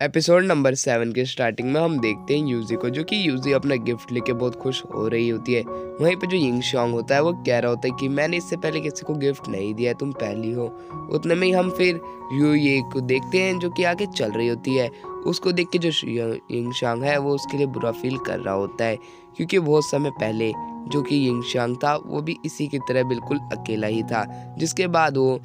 Episode number 7 के starting में हम देखते हैं यूजी को, जो कि यूजी अपना गिफ्ट लेके बहुत खुश हो रही होती है। वहीं पे जो यिंग शांग होता है वो कह रहा होता है कि मैंने इससे पहले किसी को गिफ्ट नहीं दिया है, तुम पहली हो। उतने में ही हम फिर यू ये को देखते हैं जो कि आगे चल रही होती है। उसको देख के जो यिंग शांग है वो उसके लिए बुरा फील कर रहा होता है, क्योंकि बहुत समय पहले जो कि यिंग शांग था वो भी इसी की तरह बिल्कुल अकेला ही था। जिसके बाद वो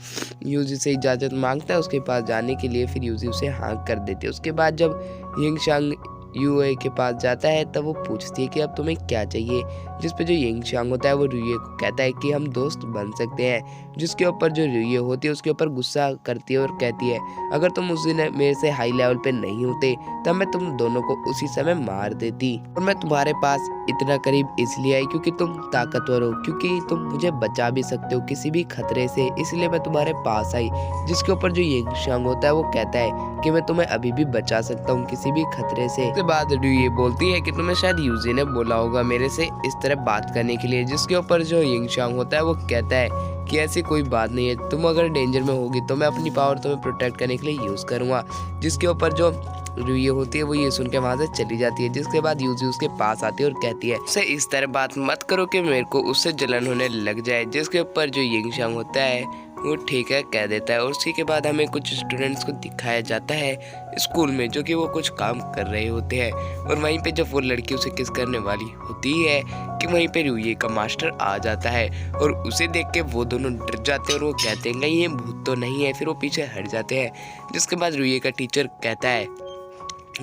यूजी से इजाज़त मांगता है उसके पास जाने के लिए, फिर यूजी उसे हाँ कर देती है। उसके बाद जब यिंग शांग यूए के पास जाता है तब वो पूछती है कि अब तुम्हें क्या चाहिए, जिस पे जो यिंग शांग होता है वो रुये को कहता है कि हम दोस्त बन सकते हैं। जिसके ऊपर जो रुये होती है उसके ऊपर गुस्सा करती है और कहती है अगर तुम उस दिन मेरे से हाई लेवल पे नहीं होते तब मैं तुम दोनों को उसी समय मार देती, और मैं तुम्हारे पास इतना करीब इसलिए आई क्योंकि तुम ताकतवर हो, क्योंकि तुम मुझे बचा भी सकते हो किसी भी खतरे से, इसलिए मैं तुम्हारे पास आई। जिसके ऊपर जो यिंग शांग होता है वो कहता है कि मैं तुम्हें अभी भी बचा सकता हूँ किसी भी खतरे से। उसके बाद ये बोलती है कि तुम्हें शायद यूजी ने बोला होगा मेरे से इस तरह बात करने के लिए। जिसके ऊपर जो यिंग शांग होता है वो कहता है कि ऐसी कोई बात नहीं है, तुम अगर डेंजर में होगी तो मैं अपनी पावर तुम्हें प्रोटेक्ट करने के लिए यूज़ करूँगा। जिसके ऊपर जो रुये होती है वो ये सुन के वहाँ से चली जाती है। जिसके बाद यूजी उसके पास आती है और कहती है उसे इस तरह बात मत करो कि मेरे को उससे जलन होने लग जाए। जिसके ऊपर जो यिंग शांग होता है वो ठीक है कह देता है। और उसी के बाद हमें कुछ स्टूडेंट्स को दिखाया जाता है स्कूल में, जो कि वो कुछ काम कर रहे होते हैं। और वहीं पे जब वो लड़की उसे किस करने वाली होती है कि वहीं पे रुये का मास्टर आ जाता है और उसे देख के वो दोनों डर जाते हैं और वो कहते हैं कहीं ये भूत तो नहीं है, फिर वो पीछे हट जाते हैं। जिसके बाद रुये का टीचर कहता है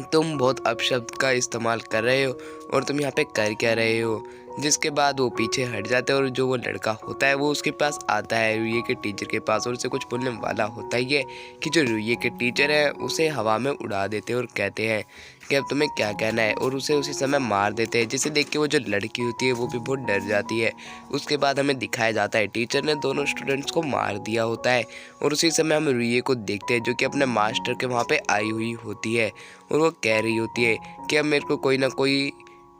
तुम बहुत अपशब्द का इस्तेमाल कर रहे हो और तुम यहाँ पे कर क्या रहे हो। जिसके बाद वो पीछे हट जाता है और जो वो लड़का होता है वो उसके पास आता है रुये के टीचर के पास, और उसे कुछ बोलने वाला होता ही है कि जो रुये के टीचर है उसे हवा में उड़ा देते हैं और कहते हैं कि अब तुम्हें क्या कहना है, और उसे उसी समय मार देते हैं। जिसे देख के वो जो लड़की होती है वो भी बहुत डर जाती है। उसके बाद हमें दिखाया जाता है टीचर ने दोनों स्टूडेंट्स को मार दिया होता है, और उसी समय हम रुये को देखते हैं जो कि अपने मास्टर के वहाँ पे आई हुई होती है और वो कह रही होती है कि अब मेरे को कोई ना कोई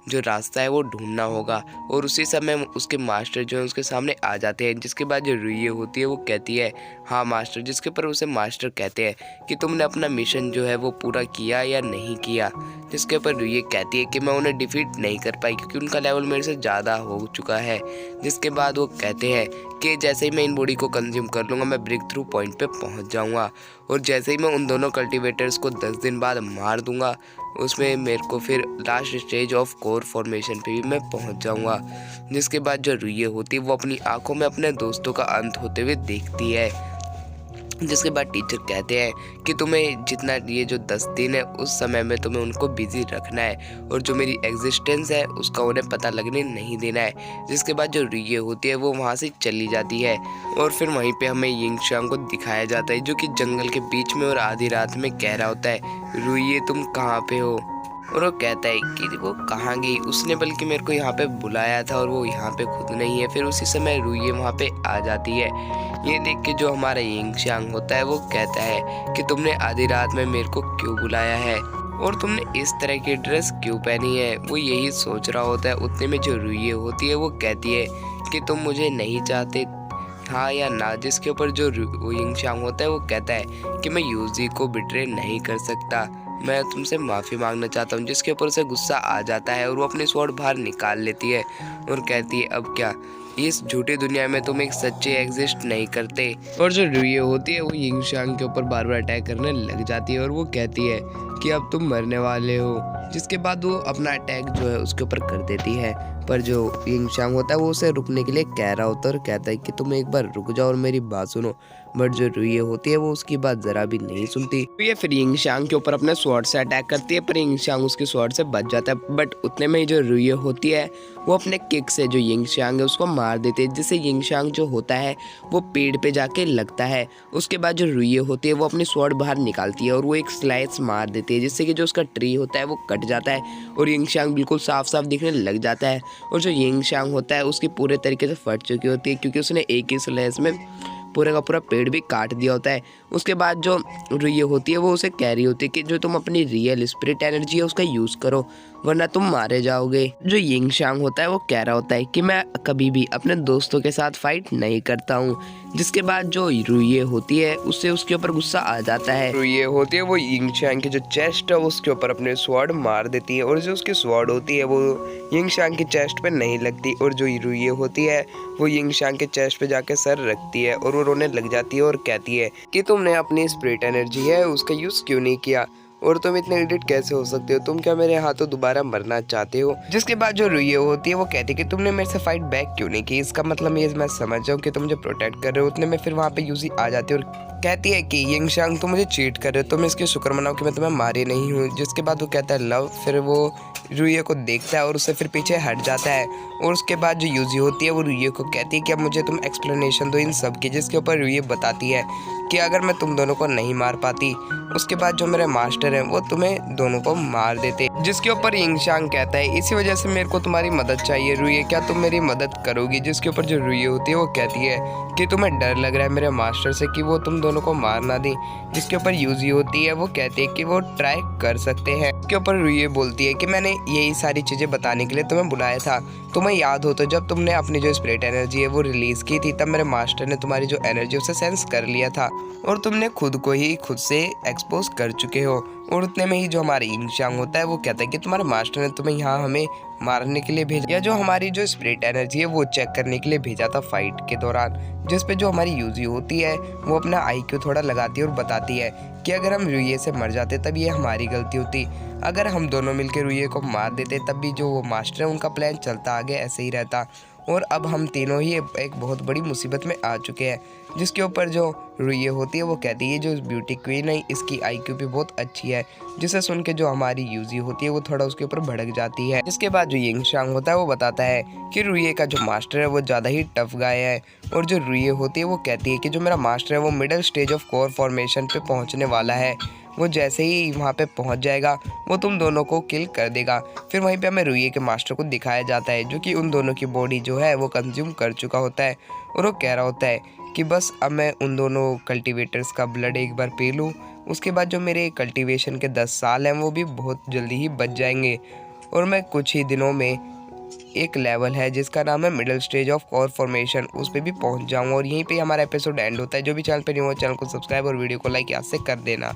जो रास्ता है वो ढूंढना होगा। और उसी समय उसके मास्टर जो है उसके सामने आ जाते हैं। जिसके बाद जो रुये होती है वो कहती है हाँ मास्टर। जिसके पर उसे मास्टर कहते हैं कि तुमने अपना मिशन जो है वो पूरा किया या नहीं किया। जिसके ऊपर रुये कहती है कि मैं उन्हें डिफीट नहीं कर पाई क्योंकि उनका लेवल मेरे से ज़्यादा हो चुका है। जिसके बाद वो कहते हैं कि जैसे ही मैं इन बॉडी को कंज्यूम कर लूँगा मैं ब्रेक थ्रू पॉइंट पे पहुँच जाऊँगा, और जैसे ही मैं उन दोनों कल्टिवेटर्स को 10 दिन बाद मार दूँगा उसमें मेरे को फिर last stage of core formation पे भी मैं पहुंच जाऊंगा। जिसके बाद जो रुये होती है वो अपनी आंखों में अपने दोस्तों का अंत होते हुए देखती है। जिसके बाद टीचर कहते हैं कि तुम्हें जितना ये जो 10 दिन है उस समय में तुम्हें उनको बिजी रखना है और जो मेरी एग्जिस्टेंस है उसका उन्हें पता लगने नहीं देना है। जिसके बाद जो रुये होती है वो वहाँ से चली जाती है, और फिर वहीं पे हमें यिंग शांग को दिखाया जाता है जो कि जंगल के बीच में और आधी रात में कह रहा होता है रुये तुम कहाँ पे हो। और वो कहता है कि वो कहाँ गई, उसने बल्कि मेरे को यहाँ पे बुलाया था और वो यहाँ पे खुद नहीं है। फिर उसी समय रुये वहाँ पे आ जाती है। ये देख के जो हमारा यिंग शांग होता है वो कहता है कि तुमने आधी रात में मेरे को क्यों बुलाया है और तुमने इस तरह की ड्रेस क्यों पहनी है। वो यही सोच रहा होता है। उतने में जो रुये होती है वो कहती है कि तुम मुझे नहीं चाहते हाँ या ना। जिसके ऊपर जो यिंग शांग होता है वो कहता है कि मैं यूजी को बिट्रे नहीं कर सकता, मैं तुमसे माफ़ी मांगना चाहता हूँ। जिसके ऊपर उसे गुस्सा आ जाता है और वो अपनी स्वॉर्ड बाहर निकाल लेती है और कहती है अब क्या, इस झूठी दुनिया में तुम एक सच्चे एग्जिस्ट नहीं करते। और जो रुये होती है वो यिंग शांग के ऊपर बार बार अटैक करने लग जाती है और वो कहती है कि अब तुम मरने वाले हो। जिसके बाद वो अपना अटैक जो है उसके ऊपर कर देती है, पर जो यिंग शांग होता है वो उसे रुकने के लिए कह रहा होता है और कहता है कि तुम एक बार रुक जाओ और मेरी बात सुनो। बट जो रुये होती है वो उसकी बात जरा भी नहीं सुनती। तो ये फिर यिंग शांग के ऊपर अपने स्वॉर्ड से अटैक करती है, पर यिंग शांग उसके स्वॉर्ड से बच जाता है। बट उतने में ही जो रुये होती है वो अपने किक से जो यिंग शांग है उसको मार देते हैं, जिससे यिंग शांग जो होता है वो पेड़ पे जाके लगता है। उसके बाद जो रुये होती है वो अपनी स्वॉर्ड बाहर निकालती है और वो एक स्लाइस मार देती है, जिससे कि जो उसका ट्री होता है वो कट जाता है और यिंग शांग बिल्कुल साफ साफ दिखने लग जाता है। और जो यिंग शांग होता है उसकी पूरे तरीके से फट चुकी होती है क्योंकि उसने एक ही स्लाइस में पूरे का पूरा पेड़ भी काट दिया होता है। उसके बाद जो रुये होती है वो उसे कह रही होती है कि जो तुम अपनी रियल स्पिरिट एनर्जी है उसका यूज़ करो वरना तुम मारे जाओगे। जो यिंग शांग होता है वो कह रहा होता है कि मैं कभी भी अपने दोस्तों के साथ फाइट नहीं करता हूँ। जिसके बाद जो रुइये होती है उससे उसके ऊपर गुस्सा आ जाता है। रुइये होती है वो यिंगशांग की जो चेस्ट है उसके ऊपर अपने स्वॉर्ड मार देती है और जो उसकी स्वॉर्ड होती है वो यिंगशांग की चेस्ट पे नहीं लगती और जो रुइये होती है वो यिंगशांग के चेस्ट पे जाके सर रखती है और वो रोने लग जाती है और कहती है कि तुमने अपनी स्पिरिट एनर्जी है उसका यूज क्यों नहीं किया और तुम इतने एडिट कैसे हो सकते हो, तुम क्या मेरे हाथों दोबारा मरना चाहते हो। जिसके बाद जो रुइये होती है वो कहती है कि तुमने मेरे से फाइट बैक क्यों नहीं की, इसका मतलब ये मैं समझ जाऊँ कि तुम मुझे प्रोटेक्ट कर रहे हो। उतने में फिर वहाँ पे यूजी आ जाती है और कहती है कि यिंगशांग तुम मुझे चीट कर रहे हो, तुम इसके शुक्र मनाओ कि मैं तुम्हें मारी नहीं हूँ। जिसके बाद वो कहता है लव, फिर वो रुइये को देखता है और उससे फिर पीछे हट जाता है और उसके बाद जो यूजी होती है वो रुइये को कहती है कि अब मुझे तुम एक्सप्लेनेशन दो इन सब की। जिसके ऊपर रुइये बताती है कि अगर मैं तुम दोनों को नहीं मार पाती उसके बाद जो मेरे मास्टर हैं वो तुम्हें दोनों को मार देते। जिसके ऊपर यिंगशांग कहता है इसी वजह से मेरे को तुम्हारी मदद चाहिए रुइये, क्या तुम मेरी मदद करोगी। जिसके ऊपर जो रुइये होती है वो कहती है कि तुम्हें डर लग रहा है मेरे मास्टर से कि वो तुम दोनों को मार ना दें। जिसके ऊपर यूजी होती है वो कहती है कि वो ट्राई कर सकते हैं। इसके ऊपर रुइये बोलती है कि मैंने यही सारी चीजें बताने के लिए तुम्हें बुलाया था। तुम्हें याद हो तो जब तुमने अपनी जो स्पिरिट एनर्जी है वो रिलीज की थी तब मेरे मास्टर ने तुम्हारी जो एनर्जी उसे सेंस कर लिया था और तुमने खुद को ही खुद से एक्सपोज कर चुके हो। और उतने में ही जो हमारा यिंगशांग होता है वो कहता है कि तुम्हारे मास्टर ने तुम्हें यहाँ हमें मारने के लिए भेजा, या जो हमारी जो स्पिरिट एनर्जी है वो चेक करने के लिए भेजा था फाइट के दौरान। जिस पे जो हमारी यूजी होती है वो अपना IQ थोड़ा लगाती है और बताती है कि अगर हम रुइये से मर जाते तब ये हमारी गलती होती, अगर हम दोनों मिलकर रुइये को मार देते तब भी जो वो मास्टर है उनका प्लान चलता आगे ऐसे ही रहता और अब हम तीनों ही एक बहुत बड़ी मुसीबत में आ चुके हैं। जिसके ऊपर जो रुइये होती है वो कहती है जो ब्यूटी क्वीन है इसकी IQ भी बहुत अच्छी है। जिसे सुन के जो हमारी यूजी होती है वो थोड़ा उसके ऊपर भड़क जाती है। जिसके बाद जो यिंगशांग होता है वो बताता है कि रुइये का जो मास्टर है वो ज़्यादा ही टफ गाय है और जो रुइये होती है वो कहती है कि जो मेरा मास्टर है वो middle stage of core formation पे पहुंचने वाला है, वो जैसे ही वहाँ पे पहुँच जाएगा वो तुम दोनों को किल कर देगा। फिर वहीं पे हमें रुइये के मास्टर को दिखाया जाता है जो कि उन दोनों की बॉडी जो है वो कंज्यूम कर चुका होता है और वो कह रहा होता है कि बस अब मैं उन दोनों कल्टीवेटर्स का ब्लड एक बार पी लूँ, उसके बाद जो मेरे कल्टीवेशन के 10 साल हैं वो भी बहुत जल्दी ही बच जाएंगे और मैं कुछ ही दिनों में एक लेवल है जिसका नाम है middle stage of core formation उस पर भी पहुंच जाऊंगा। और यहीं पे हमारा एपिसोड एंड होता है। जो भी चैनल पे नहीं हो चैनल को सब्सक्राइब और वीडियो को लाइक यहाँ से कर देना।